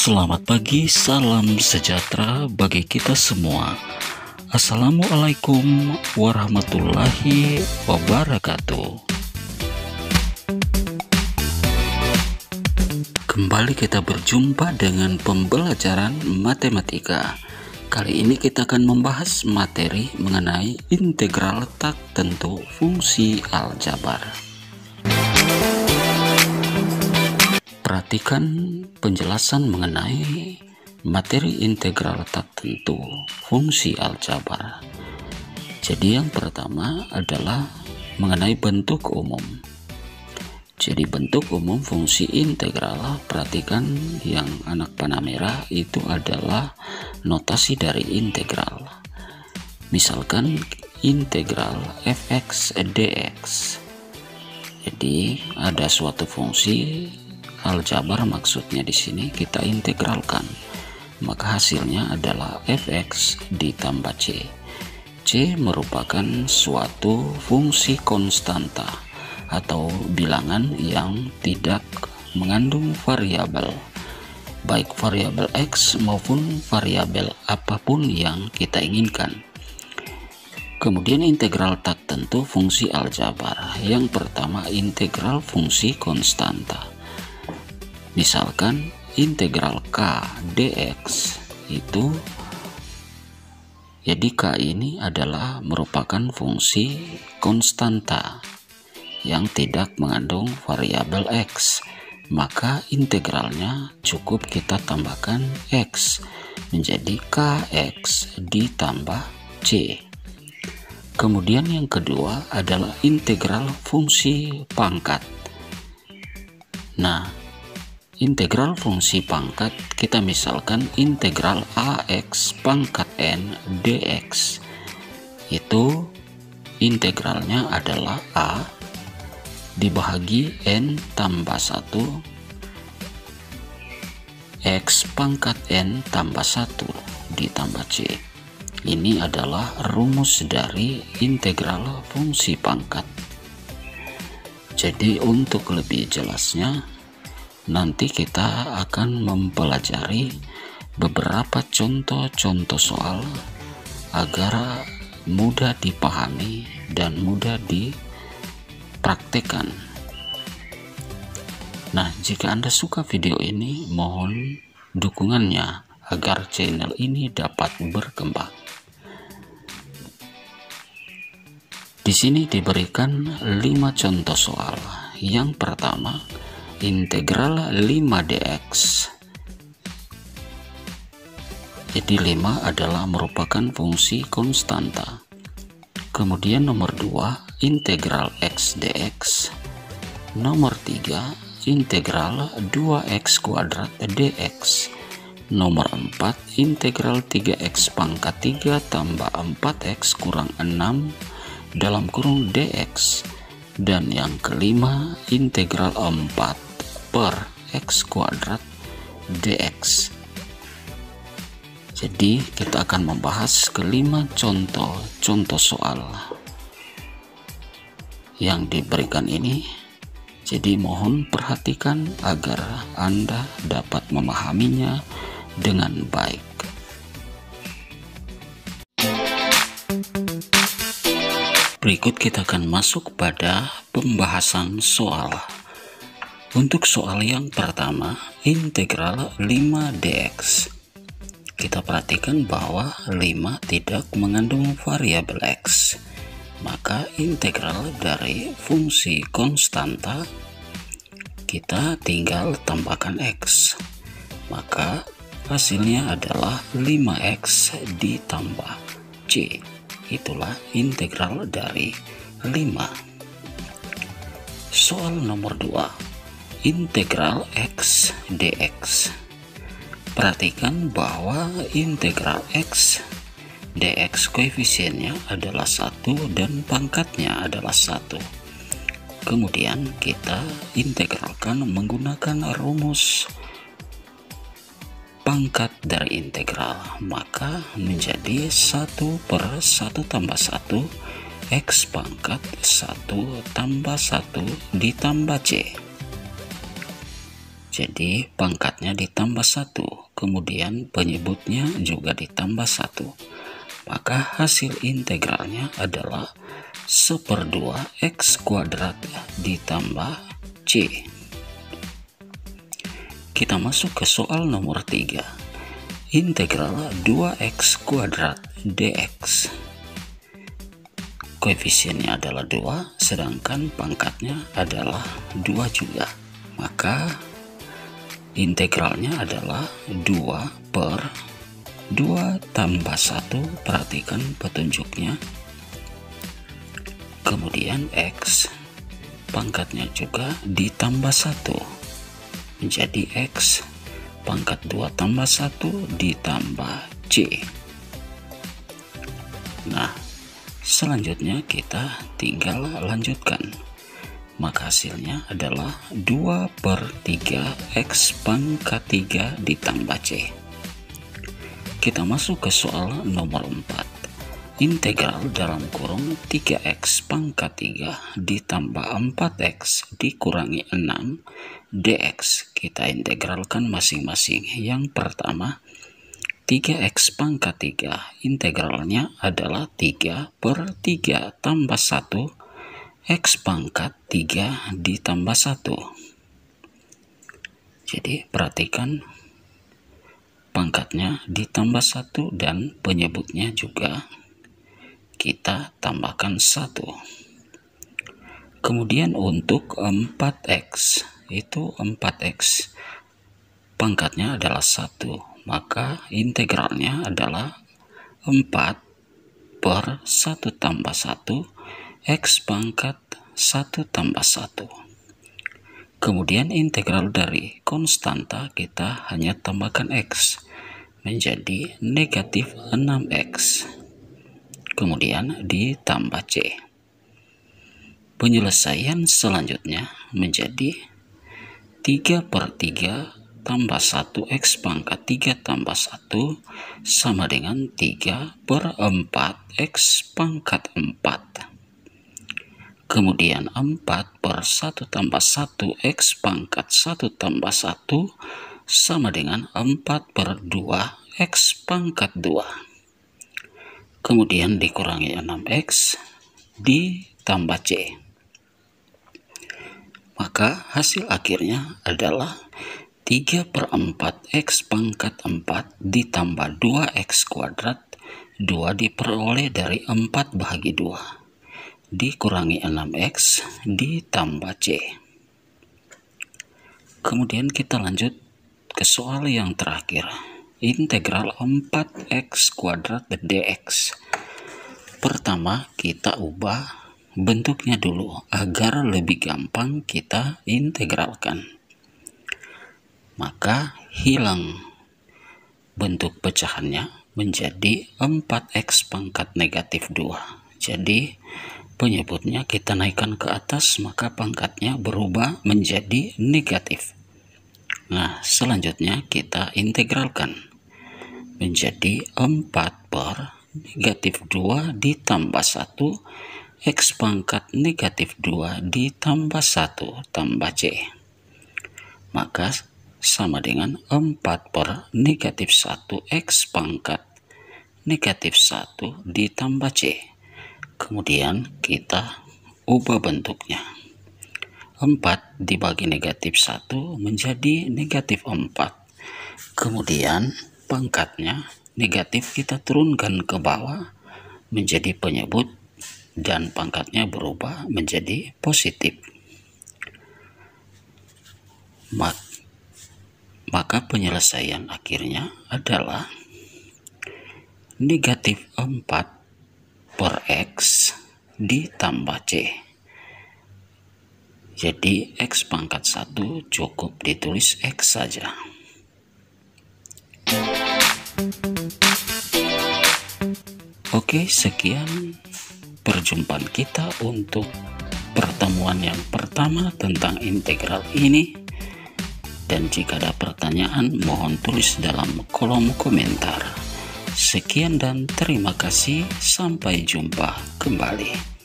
Selamat pagi, salam sejahtera bagi kita semua. Assalamualaikum warahmatullahi wabarakatuh. Kembali kita berjumpa dengan pembelajaran matematika. Kali ini kita akan membahas materi mengenai integral tak tentu fungsi aljabar. Perhatikan penjelasan mengenai materi integral tak tentu fungsi aljabar. Jadi yang pertama adalah mengenai bentuk umum. Jadi bentuk umum fungsi integral, perhatikan yang anak panah merah itu adalah notasi dari integral. Misalkan integral fx dx. Jadi ada suatu fungsi aljabar, maksudnya di sini kita integralkan, maka hasilnya adalah fx ditambah c. C merupakan suatu fungsi konstanta atau bilangan yang tidak mengandung variabel, baik variabel x maupun variabel apapun yang kita inginkan. Kemudian integral tak tentu fungsi aljabar. Yang pertama integral fungsi konstanta. Misalkan integral k dx itu, jadi k ini adalah merupakan fungsi konstanta yang tidak mengandung variabel x, maka integralnya cukup kita tambahkan x menjadi kx ditambah c. Kemudian yang kedua adalah integral fungsi pangkat. Nah, integral fungsi pangkat kita misalkan integral ax pangkat n dx, itu integralnya adalah a dibagi n tambah 1 x pangkat n tambah 1 ditambah c. Ini adalah rumus dari integral fungsi pangkat. Jadi untuk lebih jelasnya nanti kita akan mempelajari beberapa contoh-contoh soal agar mudah dipahami dan mudah dipraktekkan. Nah, jika Anda suka video ini, mohon dukungannya agar channel ini dapat berkembang. Di sini diberikan 5 contoh soal. Yang pertama, integral 5dx. Jadi 5 adalah merupakan fungsi konstanta. Kemudian nomor 2 integral x dx. Nomor 3 integral 2x kuadrat dx. Nomor 4 integral 3x pangkat 3 tambah 4x kurang 6 dalam kurung dx. Dan yang kelima integral 4 per x kuadrat dx. Jadi kita akan membahas kelima contoh soal yang diberikan ini. Jadi mohon perhatikan agar Anda dapat memahaminya dengan baik. Berikut kita akan masuk pada pembahasan soal. Untuk soal yang pertama, integral 5dx. Kita perhatikan bahwa 5 tidak mengandung variabel x. Maka integral dari fungsi konstanta kita tinggal tambahkan x. Maka hasilnya adalah 5x ditambah c. Itulah integral dari 5. Soal nomor 2, integral x dx. Perhatikan bahwa integral x dx koefisiennya adalah 1 dan pangkatnya adalah 1. Kemudian kita integralkan menggunakan rumus pangkat dari integral, maka menjadi 1 per 1 tambah 1 x pangkat 1 tambah 1 ditambah c. Jadi pangkatnya ditambah 1, kemudian penyebutnya juga ditambah 1. Maka hasil integralnya adalah 1/2 X kuadrat ditambah C. Kita masuk ke soal nomor 3. Integral 2X kuadrat dx. Koefisiennya adalah 2, sedangkan pangkatnya adalah 2 juga. Maka integralnya adalah 2/2 tambah 1, perhatikan petunjuknya. Kemudian X, pangkatnya juga ditambah 1, menjadi X pangkat 2 tambah 1 ditambah C. Nah, selanjutnya kita tinggal lanjutkan. Maka hasilnya adalah 2/3 X pangkat 3 ditambah C. Kita masuk ke soal nomor 4. Integral dalam kurung 3X pangkat 3 ditambah 4X dikurangi 6 dx. Kita integralkan masing-masing. Yang pertama, 3X pangkat 3, integralnya adalah 3/3 tambah 1 X pangkat 3 ditambah 1. Jadi perhatikan, pangkatnya ditambah 1 dan penyebutnya juga kita tambahkan 1. Kemudian untuk 4X, itu 4X pangkatnya adalah 1, maka integralnya adalah 4/1 tambah 1 X pangkat 1 tambah 1. Kemudian integral dari konstanta kita hanya tambahkan X, menjadi negatif 6X. Kemudian ditambah C. Penyelesaian selanjutnya menjadi 3/3 tambah 1 X pangkat 3 tambah 1 sama dengan 3/4 X pangkat 4. Kemudian 4/1 tambah 1 X pangkat 1 tambah 1 sama dengan 4/2 X pangkat 2. Kemudian dikurangi 6X ditambah C. Maka hasil akhirnya adalah 3/4 X pangkat 4 ditambah 2X kuadrat. 2 diperoleh dari 4 bahagi 2. Dikurangi 6X ditambah C. Kemudian kita lanjut ke soal yang terakhir. Integral 4X kuadrat dx. Pertama, kita ubah bentuknya dulu agar lebih gampang kita integralkan. Maka hilang bentuk pecahannya menjadi 4X pangkat negatif 2. Jadi penyebutnya kita naikkan ke atas, maka pangkatnya berubah menjadi negatif. Nah, selanjutnya kita integralkan menjadi 4/2 ditambah 1 X pangkat negatif 2 ditambah 1 tambah C. Maka sama dengan 4/-1 X pangkat negatif 1 ditambah C. Kemudian kita ubah bentuknya. 4 dibagi negatif 1 menjadi negatif 4. Kemudian pangkatnya negatif kita turunkan ke bawah menjadi penyebut dan pangkatnya berubah menjadi positif. Maka penyelesaian akhirnya adalah negatif 4/X ditambah C. Jadi X pangkat 1 cukup ditulis X saja. Oke, sekian perjumpaan kita untuk pertemuan yang pertama tentang integral ini. Dan jika ada pertanyaan, mohon tulis dalam kolom komentar. Sekian dan terima kasih. Sampai jumpa kembali.